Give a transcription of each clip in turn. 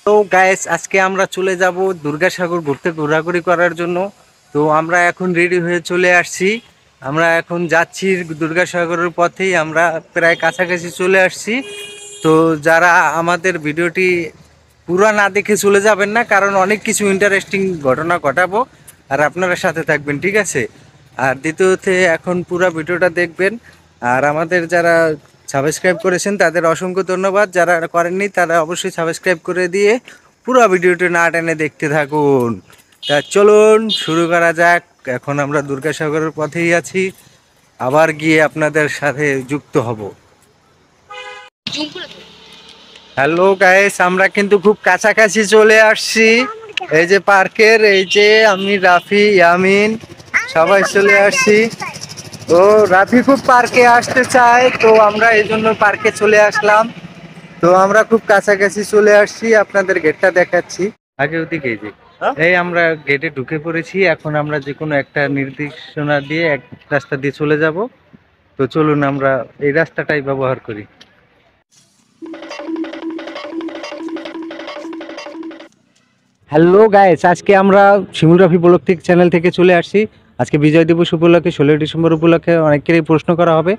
তো গাইস আজকে আমরা চলে যাব দুর্গাসাগর ঘোরাঘুরি করার জন্য। তো আমরা এখন রেডি হয়ে চলে আসছি। আমরা এখন যাচ্ছি দুর্গাসাগরের পথেই, আমরা প্রায় কাছাকাছি চলে আসছি। তো যারা আমাদের ভিডিওটি পুরো না দেখে চলে যাবেন না, কারণ অনেক কিছু ইন্টারেস্টিং ঘটনা ঘটাবো আর আপনারা সাথে থাকবেন, ঠিক আছে? আর দ্বিতীয়তে এখন পুরো ভিডিওটা দেখবেন। আর আমাদের যারা সাবস্ক্রাইব করেছেন তাদের অসংখ্য ধন্যবাদ, যারা করেননি তারা অবশ্যই সাবস্ক্রাইব করে দিয়ে পুরো ভিডিওটি না টেনে দেখতে থাকুন। তা চলুন শুরু করা যাক। এখন আমরা দুর্গাসাগরের পথেই আছি, আবার গিয়ে আপনাদের সাথে যুক্ত হব। হ্যালো গাইস, আমরা কিন্তু খুব কাছাকাছি চলে আসছি। এই যে পার্কের, এই যে আমি, রাফি, ইয়ামিন সবাই চলে আসছি। তো রাফি খুব পার্কে আসতে চায়, তো আমরা এই জন্য পার্কে চলে আসলাম। তো আমরা খুব কাছাকাছি চলে আসছি, আপনাদের গেটটা দেখাচ্ছি। আগে ওদিকে এই যে এই আমরা গেটে ঢুকে পড়েছি। এখন আমরা যে কোনো একটা নির্দেশনা দিয়ে এক রাস্তা দিয়ে চলে যাব। তো চলুন আমরা এই রাস্তাটাই ব্যবহার করি। হ্যালো গাইস, আজকে আমরা শিমুল রাফি ব্লগ চ্যানেল থেকে চলে আসছি। আজকে বিজয় দিবস উপলক্ষে 16 ডিসেম্বর উপলক্ষে অনেকেরই প্রশ্ন করা হবে,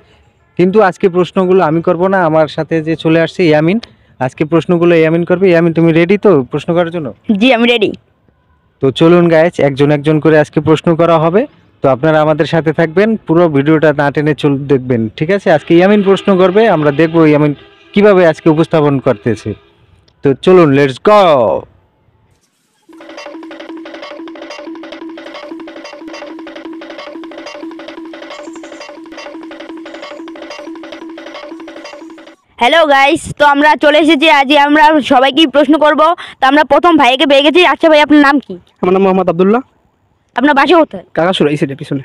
কিন্তু আজকে প্রশ্নগুলো আমি করব না, আমার সাথে যে চলে আসছে ইয়ামিন, আজকে প্রশ্নগুলো ইয়ামিন করবে। ইয়ামিন, তুমি রেডি তো প্রশ্ন করার জন্য? জি আমি রেডি। তো চলুন গাইস, একজন একজন করে আজকে প্রশ্ন করা হবে। তো আপনারা আমাদের সাথে থাকবেন, পুরো ভিডিওটা না টেনে দেখবেন, ঠিক আছে? আজকে ইয়ামিন প্রশ্ন করবে, আমরা দেখবো ইয়ামিন কিভাবে আজকে উপস্থাপন করতেছে। তো চলুন, লেটস গো। হ্যালো গাইস, তো আমরা চলে এসেছি। আজ আমরা সবাইকে প্রশ্ন করব। তো আমরা প্রথম ভাইকে পেয়ে গেছি। আচ্ছা ভাই, আপনার নাম কি? আমার নাম মোহাম্মদ আব্দুল্লাহ। আপনার বাসা কোথায়? কাকাসুরা এই সাইডে পিছনে।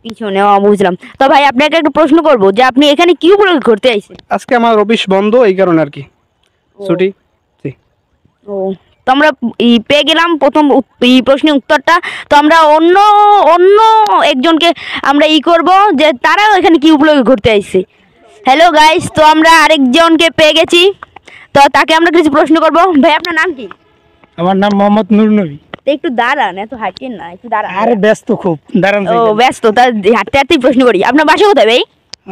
পিছনে? ও বুঝলাম। তো ভাই আপনাকে একটা প্রশ্ন করব যে আপনি এখানে কি উপলক্ষে ঘুরতে আইছেন? আজকে আমার অফিস বন্ধ, এই কারণে আর কি ছুটি। জি। ও, তো আমরা পেয়ে গেলাম প্রথম প্রশ্নের উত্তরটা। তো আমরা অন্য অন্য একজনকে আমরা করব যে তারাও এখানে কি উপলক্ষে ঘুরতে আইছে। হ্যালো গাইস, তো আমরা আরেকজনকে পেয়ে গেছি। তো তাকে আমরা কিছু প্রশ্ন করব। ভাই আপনার নাম কি? আমার নাম মোহাম্মদ নূর নবী। তো একটু দাঁড়ান, এত হাঁটেন না, একটু দাঁড়ান। আরে ব্যস্ত খুব, দাঁড়ান। ও ব্যস্ত, তা হাঁটতে হাঁটতেই প্রশ্ন করি। আপনার বাসা কোথায় ভাই?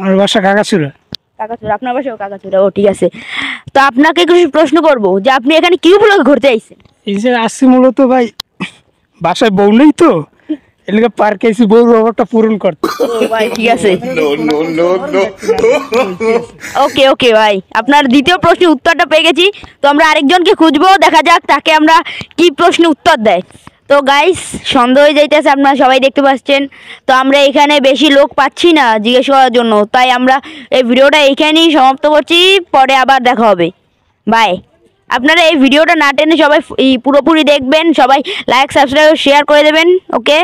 আমার বাসা কাকাসুরা। কাকাচুরা? আপনার বাসাও কাকাচুরা? ও ঠিক আছে। তো আপনাকে কিছু প্রশ্ন করব যে আপনি এখানে কি উপলক্ষে ঘুরতে আইছেন? এই যে আসছি মূলত ভাই, বাসায় বউ নেই তো, এলাকা পার্কে এসে বউর অভাবটা পূরণ করতে। ভাই ঠিক আছে, ওকে ওকে ভাই, আপনার দ্বিতীয় প্রশ্নের উত্তরটা পেয়ে গেছি। তো আমরা আরেকজনকে খুঁজবো, দেখা যাক তাকে আমরা কি প্রশ্নের উত্তর দেয়। তো গাইস, সন্দেহ হয়ে যাইতেছে, আপনারা সবাই দেখতে পাচ্ছেন। তো আমরা এখানে বেশি লোক পাচ্ছি না জিজ্ঞেস করার জন্য, তাই আমরা এই ভিডিওটা এইখানেই সমাপ্ত করছি। পরে আবার দেখা হবে, বাই। আপনারা এই ভিডিওটা না টেনে সবাই পুরোপুরি দেখবেন, সবাই লাইক সাবস্ক্রাইব শেয়ার করে দেবেন, ওকে।